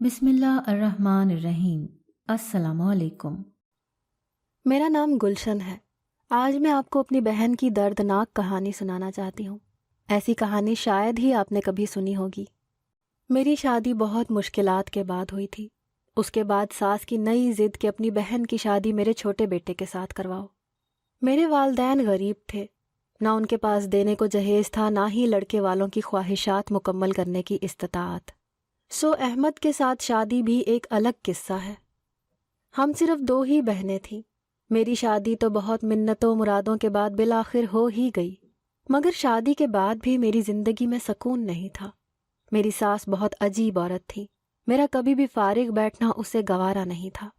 بسم اللہ الرحمن الرحیم۔ السلام علیکم۔ میرا نام گلشن ہے۔ آج میں آپ کو اپنی بہن کی دردناک کہانی سنانا چاہتی ہوں۔ ایسی کہانی شاید ہی آپ نے کبھی سنی ہوگی۔ میری شادی بہت مشکلات کے بعد ہوئی تھی۔ اس کے بعد ساس کی نئی ضد کہ اپنی بہن کی شادی میرے چھوٹے بیٹے کے ساتھ کرواؤ۔ میرے والدین غریب تھے، نہ ان کے پاس دینے کو جہیز تھا، نہ ہی لڑکے والوں کی خواہشات مکمل کرنے کی استطاعت۔ احمد کے ساتھ شادی بھی ایک الگ قصہ ہے۔ ہم صرف 2 ہی بہنیں تھیں۔ میری شادی تو بہت منتوں مرادوں کے بعد بالآخر ہو ہی گئی، مگر شادی کے بعد بھی میری زندگی میں سکون نہیں تھا۔ میری ساس بہت عجیب عورت تھی۔ میرا کبھی بھی فارغ بیٹھنا اسے گوارا نہیں تھا۔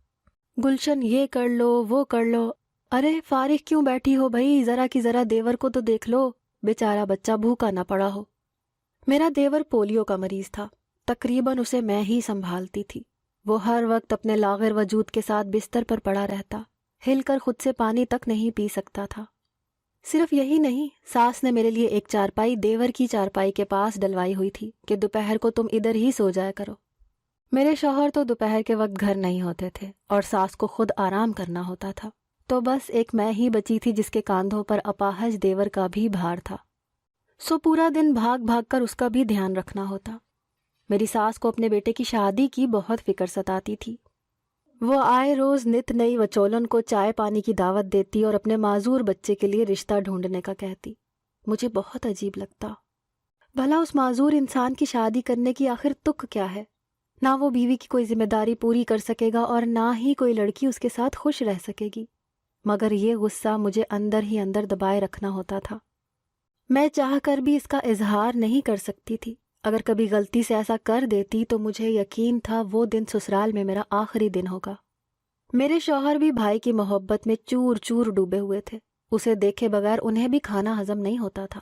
گلشن یہ کر لو وہ کر لو، ارے فارغ کیوں بیٹھی ہو بھائی، ذرا کی ذرا دیور کو تو دیکھ لو، بیچارہ بچہ بھوکا نہ پڑا ہو۔ میرا دیور پولیو کا مریض تھا، تقریباً اسے میں ہی سنبھالتی تھی۔ وہ ہر وقت اپنے لاغر وجود کے ساتھ بستر پر پڑا رہتا، ہل کر خود سے پانی تک نہیں پی سکتا تھا۔ صرف یہی نہیں، ساس نے میرے لیے ایک چارپائی دیور کی چارپائی کے پاس ڈلوائی ہوئی تھی کہ دوپہر کو تم ادھر ہی سو جایا کرو۔ میرے شوہر تو دوپہر کے وقت گھر نہیں ہوتے تھے اور ساس کو خود آرام کرنا ہوتا تھا، تو بس ایک میں ہی بچی تھی جس کے کاندھوں پر اپاہج دیور کا بھی بھار تھا۔ پورا دن بھاگ بھاگ کر اس کا بھی دھیان رکھنا ہوتا۔ میری ساس کو اپنے بیٹے کی شادی کی بہت فکر ستاتی تھی۔ وہ آئے روز نت نئی وچولن کو چائے پانی کی دعوت دیتی اور اپنے معذور بچے کے لیے رشتہ ڈھونڈنے کا کہتی۔ مجھے بہت عجیب لگتا، بھلا اس معذور انسان کی شادی کرنے کی آخر تک کیا ہے؟ نہ وہ بیوی کی کوئی ذمہ داری پوری کر سکے گا اور نہ ہی کوئی لڑکی اس کے ساتھ خوش رہ سکے گی، مگر یہ غصہ مجھے اندر ہی اندر دبائے رکھنا ہوتا تھا۔ میں چاہ کر بھی اس کا اظہار نہیں کر سکتی تھی۔ اگر کبھی غلطی سے ایسا کر دیتی تو مجھے یقین تھا وہ دن سسرال میں میرا آخری دن ہوگا۔ میرے شوہر بھی بھائی کی محبت میں چور چور ڈوبے ہوئے تھے۔ اسے دیکھے بغیر انہیں بھی کھانا ہضم نہیں ہوتا تھا۔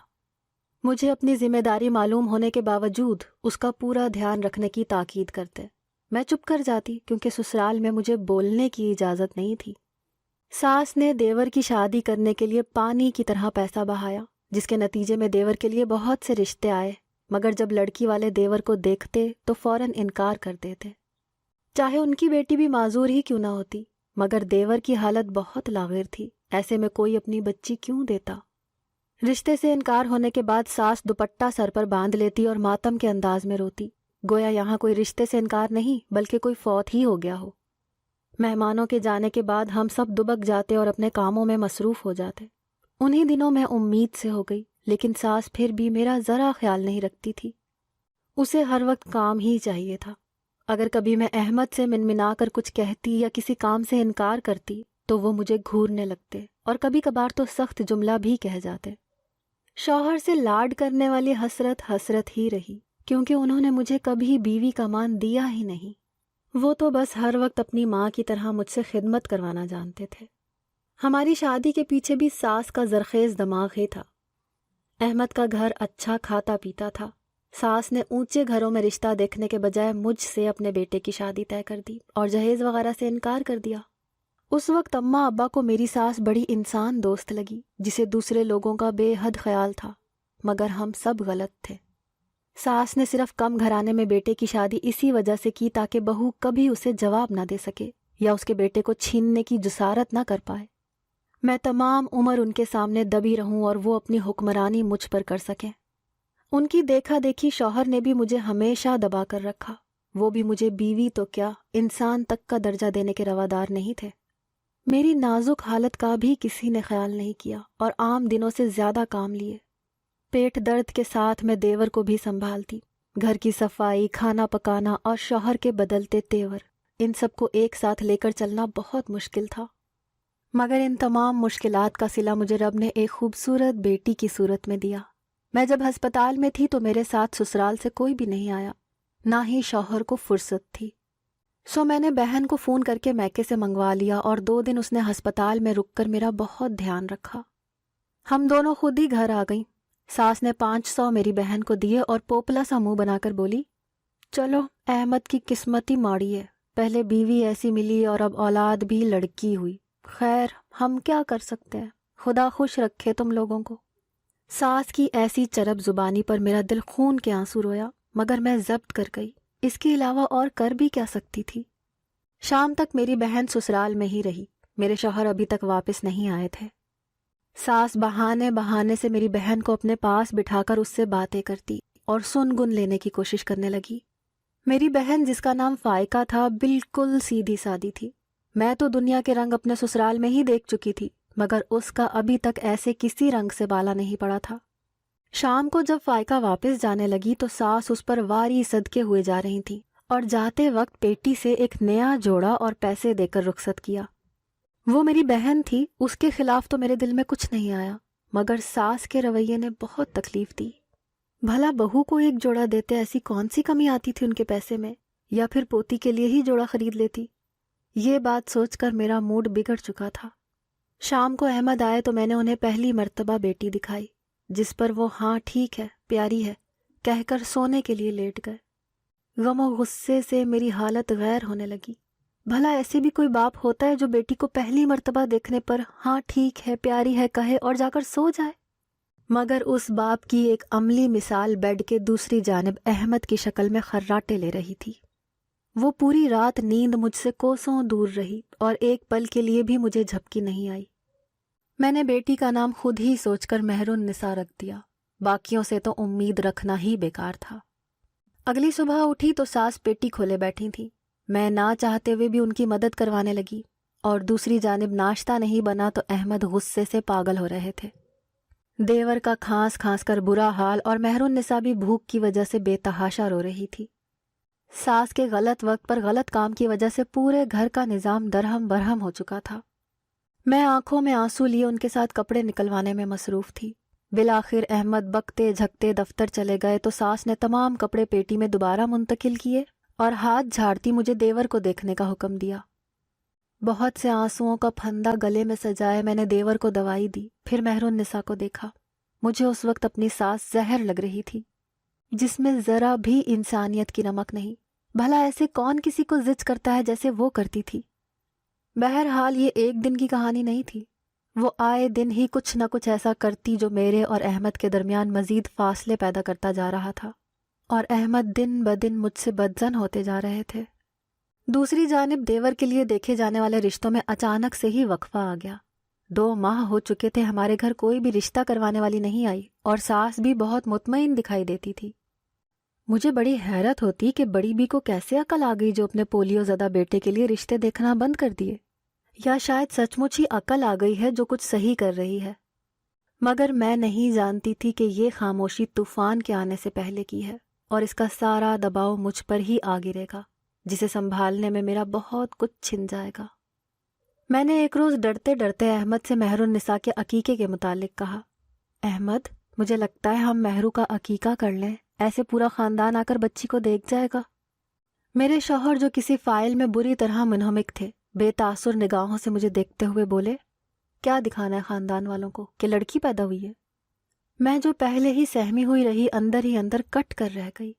مجھے اپنی ذمہ داری معلوم ہونے کے باوجود اس کا پورا دھیان رکھنے کی تاکید کرتے۔ میں چپ کر جاتی کیونکہ سسرال میں مجھے بولنے کی اجازت نہیں تھی۔ ساس نے دیور کی شادی کرنے کے لیے پانی کی طرح پیسہ بہایا، جس کے نتیجے میں دیور کے لیے بہت سے رشتے آئے، مگر جب لڑکی والے دیور کو دیکھتے تو فوراً انکار کر دیتے، چاہے ان کی بیٹی بھی معذور ہی کیوں نہ ہوتی۔ مگر دیور کی حالت بہت لاغر تھی، ایسے میں کوئی اپنی بچی کیوں دیتا؟ رشتے سے انکار ہونے کے بعد ساس دوپٹہ سر پر باندھ لیتی اور ماتم کے انداز میں روتی، گویا یہاں کوئی رشتے سے انکار نہیں بلکہ کوئی فوت ہی ہو گیا ہو۔ مہمانوں کے جانے کے بعد ہم سب دبک جاتے اور اپنے کاموں میں مصروف ہو جاتے۔ انہی دنوں میں امید سے ہو گئی، لیکن ساس پھر بھی میرا ذرا خیال نہیں رکھتی تھی۔ اسے ہر وقت کام ہی چاہیے تھا۔ اگر کبھی میں احمد سے منمنا کر کچھ کہتی یا کسی کام سے انکار کرتی تو وہ مجھے گھورنے لگتے اور کبھی کبھار تو سخت جملہ بھی کہہ جاتے۔ شوہر سے لاڈ کرنے والی حسرت حسرت ہی رہی، کیونکہ انہوں نے مجھے کبھی بیوی کا مان دیا ہی نہیں۔ وہ تو بس ہر وقت اپنی ماں کی طرح مجھ سے خدمت کروانا جانتے تھے۔ ہماری شادی کے پیچھے بھی ساس کا زرخیز دماغ ہی تھا۔ احمد کا گھر اچھا کھاتا پیتا تھا۔ ساس نے اونچے گھروں میں رشتہ دیکھنے کے بجائے مجھ سے اپنے بیٹے کی شادی طے کر دی اور جہیز وغیرہ سے انکار کر دیا۔ اس وقت اماں ابا کو میری ساس بڑی انسان دوست لگی، جسے دوسرے لوگوں کا بے حد خیال تھا، مگر ہم سب غلط تھے۔ ساس نے صرف کم گھرانے میں بیٹے کی شادی اسی وجہ سے کی تاکہ بہو کبھی اسے جواب نہ دے سکے یا اس کے بیٹے کو چھیننے کی جسارت نہ کر پائے۔ میں تمام عمر ان کے سامنے دبی رہوں اور وہ اپنی حکمرانی مجھ پر کر سکیں۔ ان کی دیکھا دیکھی شوہر نے بھی مجھے ہمیشہ دبا کر رکھا۔ وہ بھی مجھے بیوی تو کیا، انسان تک کا درجہ دینے کے روادار نہیں تھے۔ میری نازک حالت کا بھی کسی نے خیال نہیں کیا اور عام دنوں سے زیادہ کام لیے۔ پیٹ درد کے ساتھ میں دیور کو بھی سنبھالتی۔ گھر کی صفائی، کھانا پکانا اور شوہر کے بدلتے تیور، ان سب کو ایک ساتھ لے کر چلنا بہت مشکل تھا۔ مگر ان تمام مشکلات کا صلہ مجھے رب نے ایک خوبصورت بیٹی کی صورت میں دیا۔ میں جب ہسپتال میں تھی تو میرے ساتھ سسرال سے کوئی بھی نہیں آیا، نہ ہی شوہر کو فرصت تھی۔ میں نے بہن کو فون کر کے میکے سے منگوا لیا اور 2 دن اس نے ہسپتال میں رک کر میرا بہت دھیان رکھا۔ ہم دونوں خود ہی گھر آ گئیں۔ ساس نے 500 میری بہن کو دیے اور پوپلا سا منہ بنا کر بولی، چلو احمد کی قسمت ہی ماڑی ہے، پہلے بیوی ایسی ملی اور اب اولاد بھی لڑکی ہوئی، خیر ہم کیا کر سکتے ہیں، خدا خوش رکھے تم لوگوں کو۔ ساس کی ایسی چرب زبانی پر میرا دل خون کے آنسو رویا، مگر میں ضبط کر گئی۔ اس کے علاوہ اور کر بھی کیا سکتی تھی؟ شام تک میری بہن سسرال میں ہی رہی، میرے شوہر ابھی تک واپس نہیں آئے تھے۔ ساس بہانے بہانے سے میری بہن کو اپنے پاس بٹھا کر اس سے باتیں کرتی اور سن گن لینے کی کوشش کرنے لگی۔ میری بہن جس کا نام فائقہ تھا بالکل سیدھی سادی تھی۔ میں تو دنیا کے رنگ اپنے سسرال میں ہی دیکھ چکی تھی، مگر اس کا ابھی تک ایسے کسی رنگ سے بالا نہیں پڑا تھا۔ شام کو جب فائقہ واپس جانے لگی تو ساس اس پر واری صدقے ہوئے جا رہی تھی اور جاتے وقت پیٹی سے ایک نیا جوڑا اور پیسے دے کر رخصت کیا۔ وہ میری بہن تھی، اس کے خلاف تو میرے دل میں کچھ نہیں آیا، مگر ساس کے رویے نے بہت تکلیف دی۔ بھلا بہو کو ایک جوڑا دیتے ایسی کون سی کمی آتی تھی ان کے پیسے میں، یا پھر پوتی کے لیے ہی جوڑا خرید لیتی؟ یہ بات سوچ کر میرا موڈ بگڑ چکا تھا۔ شام کو احمد آئے تو میں نے انہیں پہلی مرتبہ بیٹی دکھائی، جس پر وہ ہاں ٹھیک ہے، پیاری ہے کہہ کر سونے کے لیے لیٹ گئے۔ غم و غصے سے میری حالت غیر ہونے لگی۔ بھلا ایسے بھی کوئی باپ ہوتا ہے جو بیٹی کو پہلی مرتبہ دیکھنے پر ہاں ٹھیک ہے، پیاری ہے کہے اور جا کر سو جائے؟ مگر اس باپ کی ایک عملی مثال بیڈ کے دوسری جانب احمد کی شکل میں خراٹے لے رہی تھی۔ وہ پوری رات نیند مجھ سے کوسوں دور رہی اور ایک پل کے لیے بھی مجھے جھپکی نہیں آئی۔ میں نے بیٹی کا نام خود ہی سوچ کر مہرالنساء رکھ دیا، باقیوں سے تو امید رکھنا ہی بیکار تھا۔ اگلی صبح اٹھی تو ساس پیٹی کھولے بیٹھی تھی۔ میں نہ چاہتے ہوئے بھی ان کی مدد کروانے لگی، اور دوسری جانب ناشتہ نہیں بنا تو احمد غصے سے پاگل ہو رہے تھے۔ دیور کا کھانس کھانس کر برا حال اور مہرالنساء بھی بھوک کی وجہ سے بے تحاشا رو رہی تھی۔ ساس کے غلط وقت پر غلط کام کی وجہ سے پورے گھر کا نظام درہم برہم ہو چکا تھا۔ میں آنکھوں میں آنسو لیے ان کے ساتھ کپڑے نکلوانے میں مصروف تھی۔ بالآخر احمد بکتے جھکتے دفتر چلے گئے تو ساس نے تمام کپڑے پیٹی میں دوبارہ منتقل کیے اور ہاتھ جھاڑتی مجھے دیور کو دیکھنے کا حکم دیا۔ بہت سے آنسوؤں کا پھندا گلے میں سجائے میں نے دیور کو دوائی دی، پھر مہرالنساء کو دیکھا۔ مجھے اس وقت اپنی ساس زہر لگ رہی تھی، جس میں ذرا بھی انسانیت کی نمک نہیں۔ بھلا ایسے کون کسی کو زج کرتا ہے جیسے وہ کرتی تھی؟ بہرحال یہ ایک دن کی کہانی نہیں تھی۔ وہ آئے دن ہی کچھ نہ کچھ ایسا کرتی جو میرے اور احمد کے درمیان مزید فاصلے پیدا کرتا جا رہا تھا، اور احمد دن بدن مجھ سے بدظن ہوتے جا رہے تھے۔ دوسری جانب دیور کے لیے دیکھے جانے والے رشتوں میں اچانک سے ہی وقفہ آ گیا۔ 2 ماہ ہو چکے تھے ہمارے گھر کوئی بھی رشتہ کروانے والی نہیں آئی، اور ساس بھی بہت مطمئن دکھائی دیتی تھی۔ مجھے بڑی حیرت ہوتی کہ بڑی بی کو کیسے عقل آ گئی جو اپنے پولیو زدہ بیٹے کے لیے رشتے دیکھنا بند کر دیے، یا شاید سچ مچ ہی عقل آ گئی ہے جو کچھ صحیح کر رہی ہے۔ مگر میں نہیں جانتی تھی کہ یہ خاموشی طوفان کے آنے سے پہلے کی ہے، اور اس کا سارا دباؤ مجھ پر ہی آ گرے گا، جسے سنبھالنے میں میرا بہت کچھ چھن جائے گا۔ میں نے ایک روز ڈرتے ڈرتے احمد سے مہرالنساء کے عقیقے کے متعلق کہا، احمد، مجھے لگتا ہے ہم مہرو کا عقیقہ کر لیں، ایسے پورا خاندان آ کر بچی کو دیکھ جائے گا۔ میرے شوہر جو کسی فائل میں بری طرح منہمک تھے، بے تاثر نگاہوں سے مجھے دیکھتے ہوئے بولے، کیا دکھانا ہے خاندان والوں کو کہ لڑکی پیدا ہوئی ہے؟ میں جو پہلے ہی سہمی ہوئی رہی اندر ہی اندر کٹ کر رہ گئی۔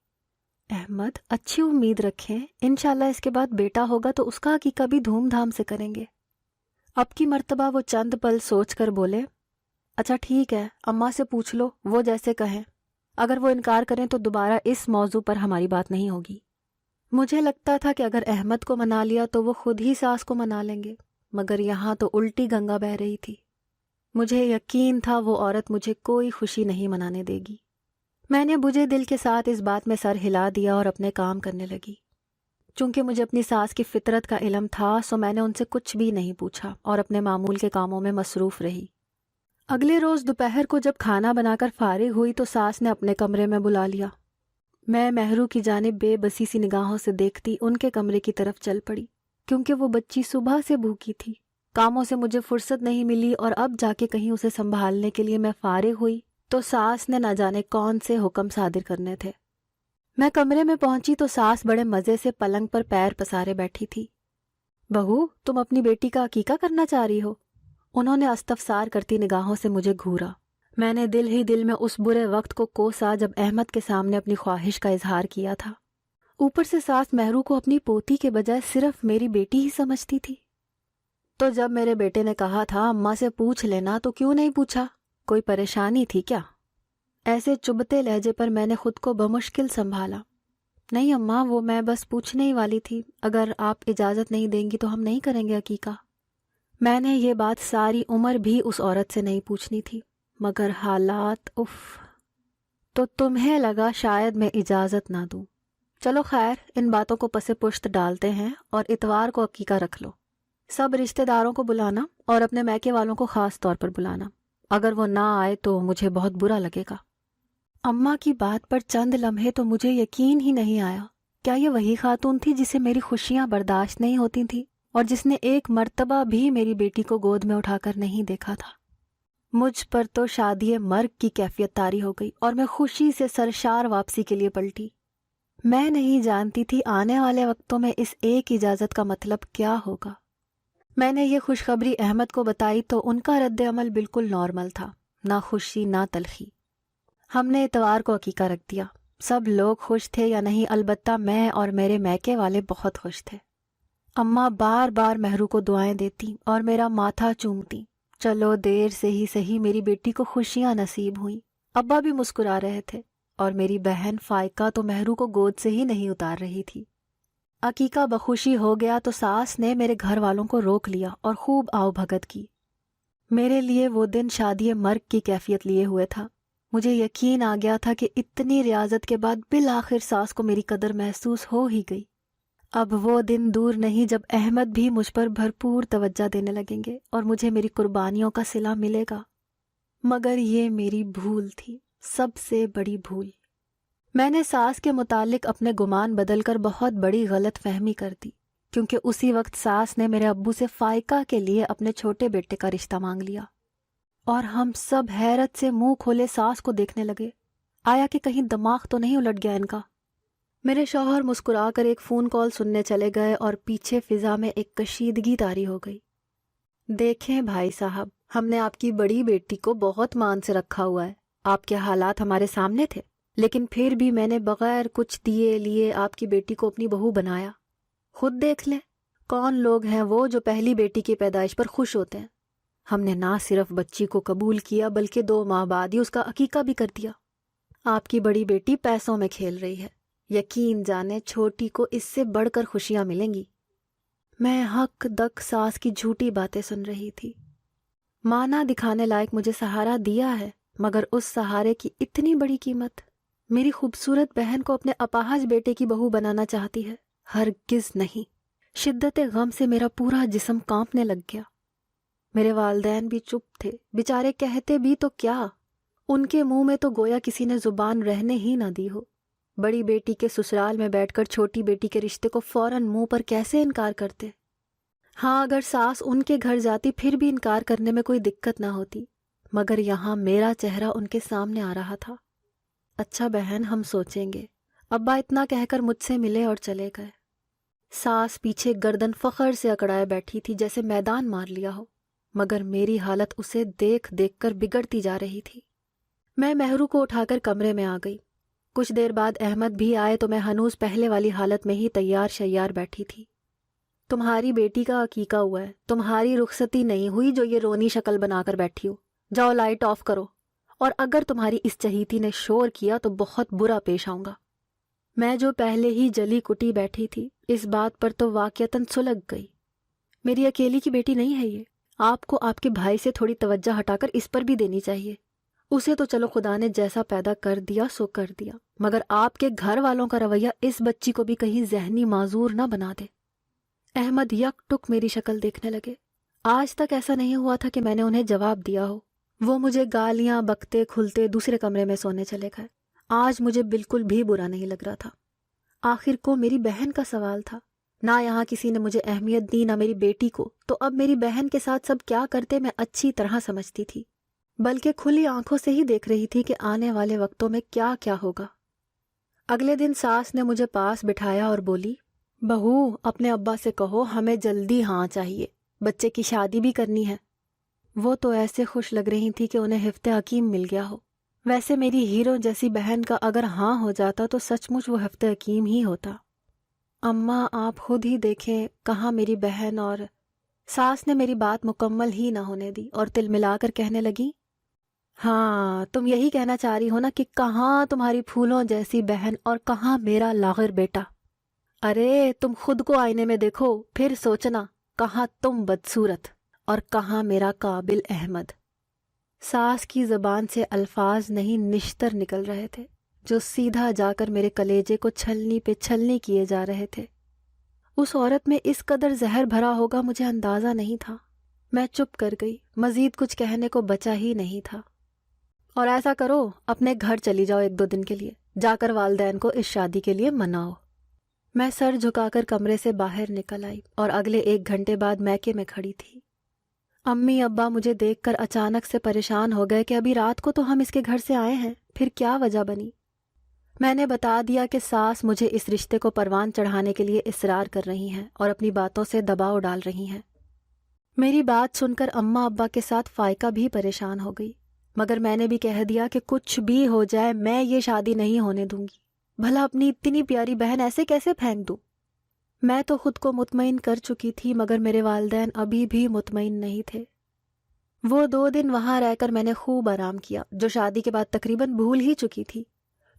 احمد، اچھی امید رکھیں، انشاءاللہ اس کے بعد بیٹا ہوگا تو اس کا عقیقہ بھی دھوم دھام سے کریں گے۔ اب کی مرتبہ وہ چند پل سوچ کر بولے، اچھا ٹھیک ہے، اماں سے پوچھ لو، وہ جیسے کہیں، اگر وہ انکار کریں تو دوبارہ اس موضوع پر ہماری بات نہیں ہوگی۔ مجھے لگتا تھا کہ اگر احمد کو منا لیا تو وہ خود ہی ساس کو منا لیں گے، مگر یہاں تو الٹی گنگا بہہ رہی تھی۔ مجھے یقین تھا وہ عورت مجھے کوئی خوشی نہیں منانے دے گی۔ میں نے بجھے دل کے ساتھ اس بات میں سر ہلا دیا اور اپنے کام کرنے لگی۔ چونکہ مجھے اپنی ساس کی فطرت کا علم تھا، سو میں نے ان سے کچھ بھی نہیں پوچھا اور اپنے معمول کے کاموں میں مصروف رہی۔ اگلے روز دوپہر کو جب کھانا بنا کر فارغ ہوئی تو ساس نے اپنے کمرے میں بلا لیا۔ میں مہرو کی جانب بے بسی سی نگاہوں سے دیکھتی ان کے کمرے کی طرف چل پڑی، کیونکہ وہ بچی صبح سے بھوکی تھی۔ کاموں سے مجھے فرصت نہیں ملی، اور اب جا کے کہیں اسے سنبھالنے کے لیے میں فارغ ہوئی تو ساس نے نہ جانے کون سے حکم صادر کرنے تھے۔ میں کمرے میں پہنچی تو ساس بڑے مزے سے پلنگ پر پیر پسارے بیٹھی تھی۔ بہو، تم اپنی بیٹی کا عقیقہ کرنا چاہ رہی ہو؟ انہوں نے استفسار کرتی نگاہوں سے مجھے گھورا۔ میں نے دل ہی دل میں اس برے وقت کو کوسا جب احمد کے سامنے اپنی خواہش کا اظہار کیا تھا۔ اوپر سے ساس مہرو کو اپنی پوتی کے بجائے صرف میری بیٹی ہی سمجھتی تھی۔ تو جب میرے بیٹے نے کہا تھا اماں سے پوچھ لینا تو کیوں نہیں پوچھا؟ کوئی پریشانی تھی کیا؟ ایسے چبھتے لہجے پر میں نے خود کو بمشکل سنبھالا۔ نہیں اماں، وہ میں بس پوچھنے ہی والی تھی، اگر آپ اجازت نہیں دیں گی تو ہم نہیں کریں گے عقیقہ۔ میں نے یہ بات ساری عمر بھی اس عورت سے نہیں پوچھنی تھی، مگر حالات تو تمہیں لگا شاید میں اجازت نہ دوں۔ چلو خیر، ان باتوں کو پس پشت ڈالتے ہیں اور اتوار کو عقیقہ رکھ لو۔ سب رشتہ داروں کو بلانا اور اپنے میکے والوں کو خاص طور پر بلانا، اگر وہ نہ آئے تو مجھے بہت برا لگے گا۔ اماں کی بات پر چند لمحے تو مجھے یقین ہی نہیں آیا، کیا یہ وہی خاتون تھی جسے میری خوشیاں برداشت نہیں ہوتی تھیں اور جس نے ایک مرتبہ بھی میری بیٹی کو گود میں اٹھا کر نہیں دیکھا تھا؟ مجھ پر تو شادی مرگ کی کیفیت طاری ہو گئی اور میں خوشی سے سرشار واپسی کے لیے پلٹی۔ میں نہیں جانتی تھی آنے والے وقتوں میں اس ایک اجازت کا مطلب کیا ہوگا۔ میں نے یہ خوشخبری احمد کو بتائی تو ان کا رد عمل بالکل نارمل تھا، نہ خوشی نہ تلخی۔ ہم نے اتوار کو عقیقہ رکھ دیا۔ سب لوگ خوش تھے یا نہیں، البتہ میں اور میرے میکے والے بہت خوش تھے۔ اماں بار بار مہرو کو دعائیں دیتی اور میرا ماتھا چومتی۔ چلو دیر سے ہی صحیح میری بیٹی کو خوشیاں نصیب ہوئیں۔ ابا بھی مسکرا رہے تھے اور میری بہن فائقہ تو مہرو کو گود سے ہی نہیں اتار رہی تھی۔ عقیقہ بخوشی ہو گیا تو ساس نے میرے گھر والوں کو روک لیا اور خوب آؤ بھگت کی۔ میرے لیے وہ دن شادی مرگ کی کیفیت لیے ہوئے تھا۔ مجھے یقین آ گیا تھا کہ اتنی ریاضت کے بعد بالآخر ساس کو میری قدر محسوس ہو ہی گئی۔ اب وہ دن دور نہیں جب احمد بھی مجھ پر بھرپور توجہ دینے لگیں گے اور مجھے میری قربانیوں کا صلہ ملے گا۔ مگر یہ میری بھول تھی، سب سے بڑی بھول۔ میں نے ساس کے متعلق اپنے گمان بدل کر بہت بڑی غلط فہمی کر دی، کیونکہ اسی وقت ساس نے میرے ابو سے فائقہ کے لیے اپنے چھوٹے بیٹے کا رشتہ مانگ لیا، اور ہم سب حیرت سے منہ کھولے ساس کو دیکھنے لگے، آیا کہ کہیں دماغ تو نہیں الٹ گیا ان کا۔ میرے شوہر مسکرا کر ایک فون کال سننے چلے گئے اور پیچھے فضا میں ایک کشیدگی طاری ہو گئی۔ دیکھیں بھائی صاحب، ہم نے آپ کی بڑی بیٹی کو بہت مان سے رکھا ہوا ہے، آپ کے حالات ہمارے سامنے تھے، لیکن پھر بھی میں نے بغیر کچھ دیے لیے آپ کی بیٹی کو اپنی بہو بنایا۔ خود دیکھ لیں، کون لوگ ہیں وہ جو پہلی بیٹی کی پیدائش پر خوش ہوتے ہیں؟ ہم نے نہ صرف بچی کو قبول کیا بلکہ 2 ماہ بعد ہی اس کا عقیقہ بھی کر دیا۔ آپ کی بڑی بیٹی پیسوں میں کھیل رہی ہے، یقین جانے چھوٹی کو اس سے بڑھ کر خوشیاں ملیں گی۔ میں حق دک ساس کی جھوٹی باتیں سن رہی تھی۔ مانا دکھانے لائق مجھے سہارا دیا ہے، مگر اس سہارے کی اتنی بڑی قیمت؟ میری خوبصورت بہن کو اپنے اپاہج بیٹے کی بہو بنانا چاہتی ہے؟ ہرگز نہیں۔ شدت غم سے میرا پورا جسم کانپنے لگ گیا۔ میرے والدین بھی چپ تھے، بیچارے کہتے بھی تو کیا، ان کے منہ میں تو گویا کسی نے زبان رہنے ہی نہ دی ہو۔ بڑی بیٹی کے سسرال میں بیٹھ کر چھوٹی بیٹی کے رشتے کو فوراً منہ پر کیسے انکار کرتے؟ ہاں، اگر ساس ان کے گھر جاتی پھر بھی انکار کرنے میں کوئی دقت نہ ہوتی، مگر یہاں میرا چہرہ ان کے سامنے آ رہا تھا۔ اچھا بہن، ہم سوچیں گے۔ ابا اتنا کہہ کر مجھ سے ملے اور چلے گئے۔ ساس پیچھے گردن فخر سے اکڑائے بیٹھی تھی جیسے میدان مار لیا ہو، مگر میری حالت اسے دیکھ دیکھ کر بگڑتی جا رہی تھی۔ میں مہرو کو اٹھا کر کمرے میں آ گئی۔ کچھ دیر بعد احمد بھی آئے تو میں ہنوز پہلے والی حالت میں ہی تیار شیار بیٹھی تھی۔ تمہاری بیٹی کا عقیقہ ہوا ہے، تمہاری رخصتی نہیں ہوئی جو یہ رونی شکل بنا کر بیٹھی ہو۔ جاؤ لائٹ آف کرو، اور اگر تمہاری اس چہیتی نے شور کیا تو بہت برا پیش آؤں گا۔ میں جو پہلے ہی جلی کٹی بیٹھی تھی، اس بات پر تو واقعتاً سلگ گئی۔ میری اکیلی کی بیٹی نہیں ہے یہ، آپ کو آپ کے بھائی سے تھوڑی توجہ ہٹا کر اس پر بھی دینی چاہیے۔ اسے تو چلو خدا نے جیسا پیدا کر دیا سو کر دیا، مگر آپ کے گھر والوں کا رویہ اس بچی کو بھی کہیں ذہنی معذور نہ بنا دے۔ احمد یک ٹک میری شکل دیکھنے لگے۔ آج تک ایسا نہیں ہوا تھا کہ میں نے انہیں جواب دیا ہو۔ وہ مجھے گالیاں بکتے کھلتے دوسرے کمرے میں سونے چلے گئے۔ آج مجھے بالکل بھی برا نہیں لگ رہا تھا۔ آخر کو میری بہن کا سوال تھا، نہ یہاں کسی نے مجھے اہمیت دی نہ میری بیٹی کو، تو اب میری بہن کے ساتھ سب کیا کرتے میں اچھی طرح سمجھتی تھی، بلکہ کھلی آنکھوں سے ہی دیکھ رہی تھی کہ آنے والے وقتوں میں کیا کیا ہوگا۔ اگلے دن ساس نے مجھے پاس بٹھایا اور بولی، بہو اپنے ابا سے کہو ہمیں جلدی ہاں چاہیے، بچے کی شادی بھی کرنی ہے۔ وہ تو ایسے خوش لگ رہی تھی کہ انہیں ہفتے حکیم مل گیا ہو۔ ویسے میری ہیرو جیسی بہن کا اگر ہاں ہو جاتا تو سچ مچ وہ ہفتے حکیم ہی ہوتا۔ اماں آپ خود ہی دیکھیں کہاں میری بہن، اور ساس نے میری بات مکمل ہی نہ ہونے دی اور تل ملا کر کہنے لگی، ہاں، تم یہی کہنا چاہ رہی ہو نا کہ کہاں تمہاری پھولوں جیسی بہن اور کہاں میرا لاغر بیٹا۔ ارے تم خود کو آئینے میں دیکھو، پھر سوچنا کہاں تم بدصورت اور کہاں میرا قابل احمد۔ ساس کی زبان سے الفاظ نہیں نشتر نکل رہے تھے جو سیدھا جا کر میرے کلیجے کو چھلنی پہ چھلنی کیے جا رہے تھے۔ اس عورت میں اس قدر زہر بھرا ہوگا مجھے اندازہ نہیں تھا۔ میں چپ کر گئی، مزید کچھ کہنے کو بچا ہی نہیں تھا۔ اور ایسا کرو، اپنے گھر چلی جاؤ 1-2 دن کے لیے، جا کر والدین کو اس شادی کے لیے مناؤ۔ میں سر جھکا کر کمرے سے باہر نکل آئی اور اگلے 1 گھنٹے بعد میکے میں کھڑی تھی۔ امی ابا مجھے دیکھ کر اچانک سے پریشان ہو گئے کہ ابھی رات کو تو ہم اس کے گھر سے آئے ہیں، پھر کیا وجہ بنی؟ میں نے بتا دیا کہ ساس مجھے اس رشتے کو پروان چڑھانے کے لیے اصرار کر رہی ہیں اور اپنی باتوں سے دباؤ ڈال رہی ہیں۔ میری بات سن کر اماں ابا کے ساتھ فائقہ بھی پریشان ہو گئی، مگر میں نے بھی کہہ دیا کہ کچھ بھی ہو جائے میں یہ شادی نہیں ہونے دوں گی۔ بھلا اپنی اتنی پیاری بہن ایسے کیسے پھینک دوں؟ میں تو خود کو مطمئن کر چکی تھی، مگر میرے والدین ابھی بھی مطمئن نہیں تھے۔ وہ 2 دن وہاں رہ کر میں نے خوب آرام کیا، جو شادی کے بعد تقریباً بھول ہی چکی تھی،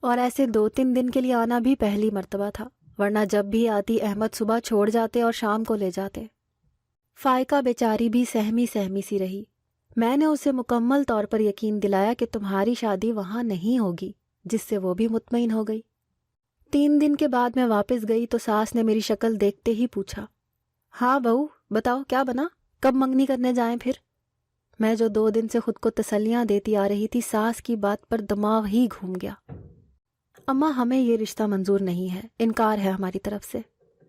اور ایسے 2-3 دن کے لیے آنا بھی پہلی مرتبہ تھا، ورنہ جب بھی آتی احمد صبح چھوڑ جاتے اور شام کو لے جاتے۔ فائقہ بیچاری بھی سہمی سہمی سی رہی۔ میں نے اسے مکمل طور پر یقین دلایا کہ تمہاری شادی وہاں نہیں ہوگی، جس سے وہ بھی مطمئن ہو گئی۔ 3 دن کے بعد میں واپس گئی تو ساس نے میری شکل دیکھتے ہی پوچھا، ہاں بہو بتاؤ کیا بنا، کب منگنی کرنے جائیں پھر؟ میں جو 2 دن سے خود کو تسلیاں دیتی آ رہی تھی، ساس کی بات پر دماغ ہی گھوم گیا۔ اماں ہمیں یہ رشتہ منظور نہیں ہے، انکار ہے ہماری طرف سے،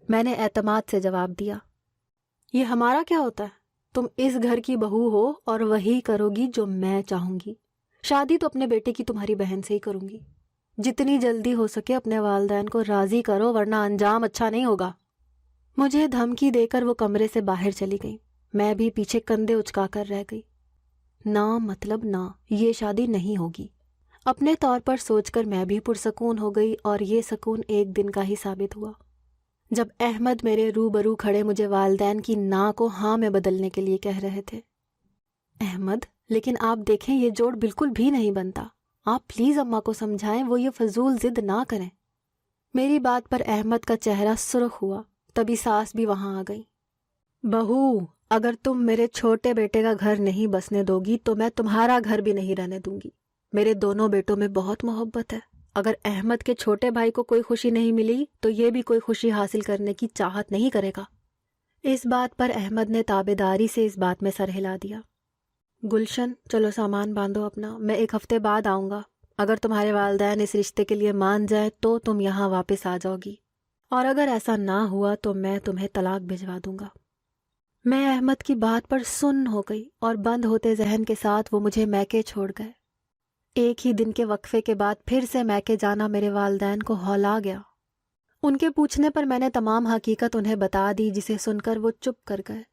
میں نے اعتماد سے جواب دیا۔ یہ ہمارا کیا ہوتا ہے؟ تم اس گھر کی بہو ہو اور وہی کرو گی جو میں چاہوں گی۔ شادی تو اپنے بیٹے کی تمہاری بہن سے ہی کروں گی۔ جتنی جلدی ہو سکے اپنے والدین کو راضی کرو، ورنہ انجام اچھا نہیں ہوگا۔ مجھے دھمکی دے کر وہ کمرے سے باہر چلی گئی۔ میں بھی پیچھے کندھے اچکا کر رہ گئی۔ نہ مطلب نہ، یہ شادی نہیں ہوگی۔ اپنے طور پر سوچ کر میں بھی پرسکون ہو گئی، اور یہ سکون 1 دن کا ہی ثابت ہوا۔ جب احمد میرے روبرو کھڑے مجھے والدین کی نا کو ہاں میں بدلنے کے لیے کہہ رہے تھے۔ احمد، لیکن آپ دیکھیں یہ جوڑ بالکل بھی نہیں بنتا، آپ پلیز اماں کو سمجھائیں، وہ یہ فضول ضد نہ کریں۔ میری بات پر احمد کا چہرہ سرخ ہوا، تبھی ساس بھی وہاں آ گئی۔ بہو، اگر تم میرے چھوٹے بیٹے کا گھر نہیں بسنے دو گی تو میں تمہارا گھر بھی نہیں رہنے دوں گی۔ میرے دونوں بیٹوں میں بہت محبت ہے، اگر احمد کے چھوٹے بھائی کو کوئی خوشی نہیں ملی تو یہ بھی کوئی خوشی حاصل کرنے کی چاہت نہیں کرے گا۔ اس بات پر احمد نے تابعداری سے اس بات میں سر ہلا دیا۔ گلشن، چلو سامان باندھو اپنا، میں 1 ہفتے بعد آؤں گا۔ اگر تمہارے والدین اس رشتے کے لیے مان جائیں تو تم یہاں واپس آ جاؤ گی، اور اگر ایسا نہ ہوا تو میں تمہیں طلاق بھجوا دوں گا۔ میں احمد کی بات پر سن ہو گئی، اور بند ہوتے ذہن کے ساتھ وہ مجھے میکے چھوڑ گئے۔ 1 ہی دن کے وقفے کے بعد پھر سے میکے جانا میرے والدین کو ہولا گیا۔ ان کے پوچھنے پر میں نے تمام حقیقت انہیں بتا دی، جسے سن کر وہ چپ کر گئے۔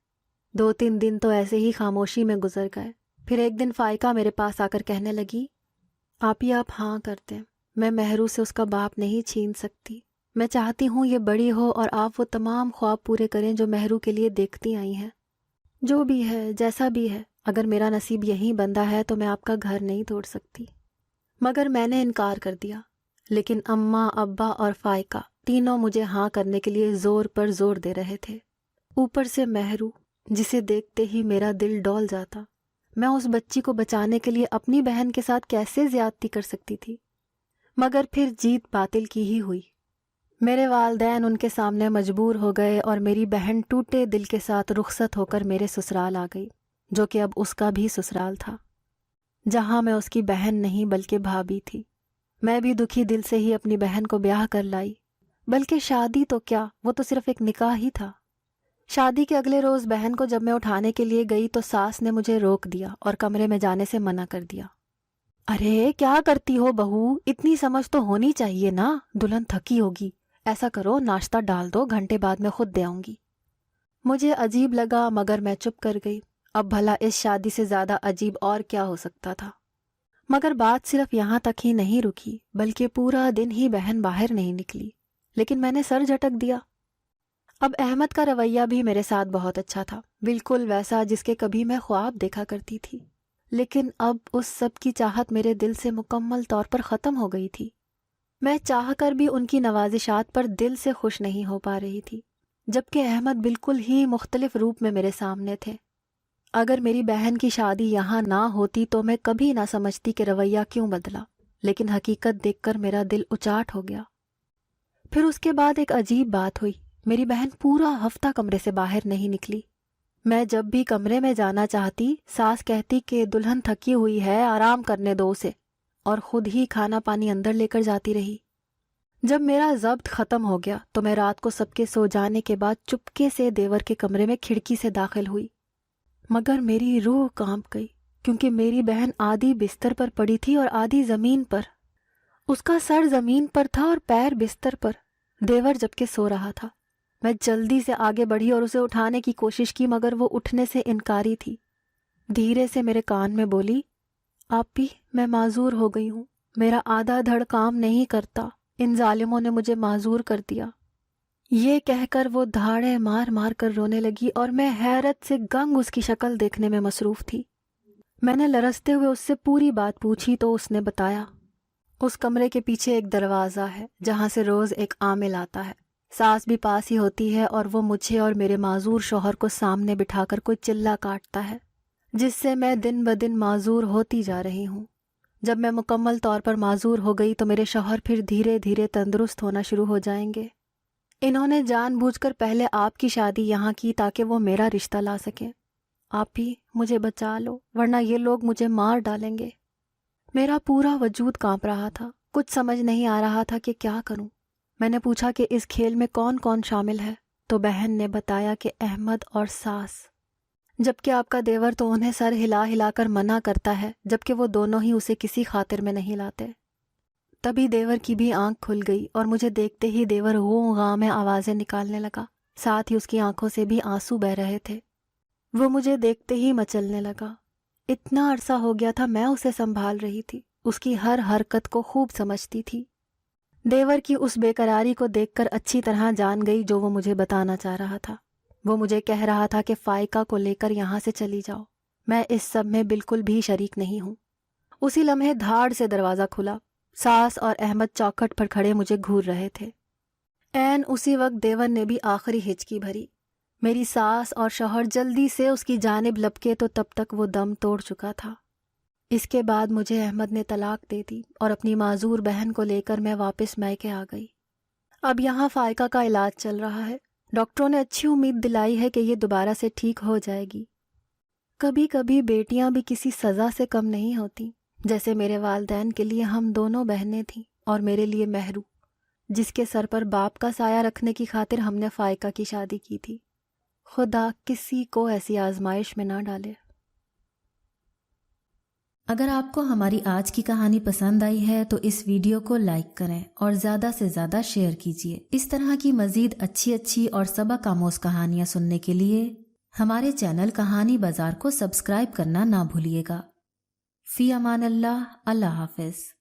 2-3 دن تو ایسے ہی خاموشی میں گزر گئے۔ پھر ایک دن فائقہ میرے پاس آ کر کہنے لگی، آپ ہاں کرتے، میں مہرو سے اس کا باپ نہیں چھین سکتی۔ میں چاہتی ہوں یہ بڑی ہو اور آپ وہ تمام خواب پورے کریں جو مہرو کے لیے دیکھتی آئی ہیں۔ جو بھی ہے، جیسا بھی ہے، اگر میرا نصیب یہیں بندہ ہے تو میں آپ کا گھر نہیں توڑ سکتی۔ مگر میں نے انکار کر دیا، لیکن اماں ابا اور فائقہ تینوں مجھے ہاں کرنے کے لیے زور پر زور دے رہے تھے۔ اوپر سے مہرو، جسے دیکھتے ہی میرا دل ڈول جاتا۔ میں اس بچی کو بچانے کے لیے اپنی بہن کے ساتھ کیسے زیادتی کر سکتی تھی؟ مگر پھر جیت باطل کی ہی ہوئی۔ میرے والدین ان کے سامنے مجبور ہو گئے، اور میری بہن ٹوٹے دل کے ساتھ رخصت ہو کر میرے سسرال آ گئی، جو کہ اب اس کا بھی سسرال تھا، جہاں میں اس کی بہن نہیں بلکہ بھابھی تھی۔ میں بھی دکھی دل سے ہی اپنی بہن کو بیاہ کر لائی، بلکہ شادی تو کیا، وہ تو صرف ایک نکاح ہی تھا۔ شادی کے اگلے روز بہن کو جب میں اٹھانے کے لیے گئی تو ساس نے مجھے روک دیا اور کمرے میں جانے سے منع کر دیا۔ ارے کیا کرتی ہو بہو، اتنی سمجھ تو ہونی چاہیے نا، دلہن تھکی ہوگی، ایسا کرو ناشتہ ڈال دو، گھنٹے بعد میں خود دے آؤں گی۔ مجھے عجیب لگا، مگر میں چپ کر گئی۔ اب بھلا اس شادی سے زیادہ عجیب اور کیا ہو سکتا تھا؟ مگر بات صرف یہاں تک ہی نہیں رکی، بلکہ پورا دن ہی بہن باہر نہیں نکلی، لیکن میں نے سر جھٹک دیا۔ اب احمد کا رویہ بھی میرے ساتھ بہت اچھا تھا، بالکل ویسا جس کے کبھی میں خواب دیکھا کرتی تھی، لیکن اب اس سب کی چاہت میرے دل سے مکمل طور پر ختم ہو گئی تھی۔ میں چاہ کر بھی ان کی نوازشات پر دل سے خوش نہیں ہو پا رہی تھی، جبکہ احمد بالکل ہی مختلف روپ میں میرے سامنے تھے۔ اگر میری بہن کی شادی یہاں نہ ہوتی تو میں کبھی نہ سمجھتی کہ رویہ کیوں بدلا، لیکن حقیقت دیکھ کر میرا دل اچاٹ ہو گیا۔ پھر اس کے بعد ایک عجیب بات ہوئی، میری بہن پورا ہفتہ کمرے سے باہر نہیں نکلی۔ میں جب بھی کمرے میں جانا چاہتی، ساس کہتی کہ دلہن تھکی ہوئی ہے، آرام کرنے دو اسے، اور خود ہی کھانا پانی اندر لے کر جاتی رہی۔ جب میرا ضبط ختم ہو گیا تو میں رات کو سب کے سو جانے کے بعد چپکے سے دیور کے کمرے میں کھڑکی سے داخل ہوئی، مگر میری روح کانپ گئی، کیونکہ میری بہن آدھی بستر پر پڑی تھی اور آدھی زمین پر۔ اس کا سر زمین پر تھا اور پیر بستر پر، دیور جبکہ سو رہا تھا۔ میں جلدی سے آگے بڑھی اور اسے اٹھانے کی کوشش کی، مگر وہ اٹھنے سے انکاری تھی۔ دھیرے سے میرے کان میں بولی، آپی میں معذور ہو گئی ہوں، میرا آدھا دھڑ کام نہیں کرتا، ان ظالموں نے مجھے معذور کر دیا۔ یہ کہہ کر وہ دھاڑے مار مار کر رونے لگی اور میں حیرت سے گنگ اس کی شکل دیکھنے میں مصروف تھی۔ میں نے لرزتے ہوئے اس سے پوری بات پوچھی تو اس نے بتایا، اس کمرے کے پیچھے ایک دروازہ ہے جہاں سے روز ایک عامل آتا ہے، ساس بھی پاس ہی ہوتی ہے، اور وہ مجھے اور میرے معذور شوہر کو سامنے بٹھا کر کوئی چلہ کاٹتا ہے، جس سے میں دن بدن معذور ہوتی جا رہی ہوں۔ جب میں مکمل طور پر معذور ہو گئی تو میرے شوہر پھر دھیرے دھیرے تندرست ہونا شروع ہو جائیں گے۔ انہوں نے جان بوجھ کر پہلے آپ کی شادی یہاں کی تاکہ وہ میرا رشتہ لا سکیں۔ آپ ہی مجھے بچا لو، ورنہ یہ لوگ مجھے مار ڈالیں گے۔ میرا پورا وجود کانپ رہا تھا، کچھ سمجھ نہیں آ رہا تھا کہ کیا کروں۔ میں نے پوچھا کہ اس کھیل میں کون کون شامل ہے، تو بہن نے بتایا کہ احمد اور ساس، جبکہ آپ کا دیور تو انہیں سر ہلا ہلا کر منع کرتا ہے، جبکہ وہ دونوں ہی اسے کسی خاطر میں نہیں لاتے۔ تبھی دیور کی بھی آنکھ کھل گئی اور مجھے دیکھتے ہی دیور غوں غاں میں آوازیں نکالنے لگا، ساتھ ہی اس کی آنکھوں سے بھی آنسو بہہ رہے تھے۔ وہ مجھے دیکھتے ہی مچلنے لگا۔ اتنا عرصہ ہو گیا تھا میں اسے سنبھال رہی تھی، اس کی ہر حرکت کو خوب سمجھتی تھی۔ دیور کی اس بے قراری کو دیکھ کر اچھی طرح جان گئی جو وہ مجھے بتانا چاہ رہا تھا۔ وہ مجھے کہہ رہا تھا کہ فائقہ کو لے کر یہاں سے چلی جاؤ، میں اس سب میں بالکل بھی شریک نہیں ہوں۔ اسی لمحے دھاڑ سے دروازہ کھلا، ساس اور احمد چوکھٹ پر کھڑے مجھے گھور رہے تھے۔ عین اسی وقت دیور نے بھی آخری ہچکی بھری۔ میری ساس اور شوہر جلدی سے اس کی جانب لپکے تو تب تک وہ دم توڑ چکا تھا۔ اس کے بعد مجھے احمد نے طلاق دے دی اور اپنی معذور بہن کو لے کر میں واپس میکے آ گئی۔ اب یہاں فائقہ کا علاج چل رہا ہے، ڈاکٹروں نے اچھی امید دلائی ہے کہ یہ دوبارہ سے ٹھیک ہو جائے گی۔ کبھی کبھی بیٹیاں بھی کسی سزا سے کم نہیں ہوتی، جیسے میرے والدین کے لیے ہم دونوں بہنیں تھیں اور میرے لیے مہرو، جس کے سر پر باپ کا سایہ رکھنے کی خاطر ہم نے فائقہ کی شادی کی تھی۔ خدا کسی کو ایسی آزمائش میں نہ ڈالے۔ اگر آپ کو ہماری آج کی کہانی پسند آئی ہے تو اس ویڈیو کو لائک کریں اور زیادہ سے زیادہ شیئر کیجیے۔ اس طرح کی مزید اچھی اور سبق آموز کہانیاں سننے کے لیے ہمارے چینل کہانی بازار کو سبسکرائب کرنا نہ بھولیے گا۔ فی امان اللہ، اللہ حافظ۔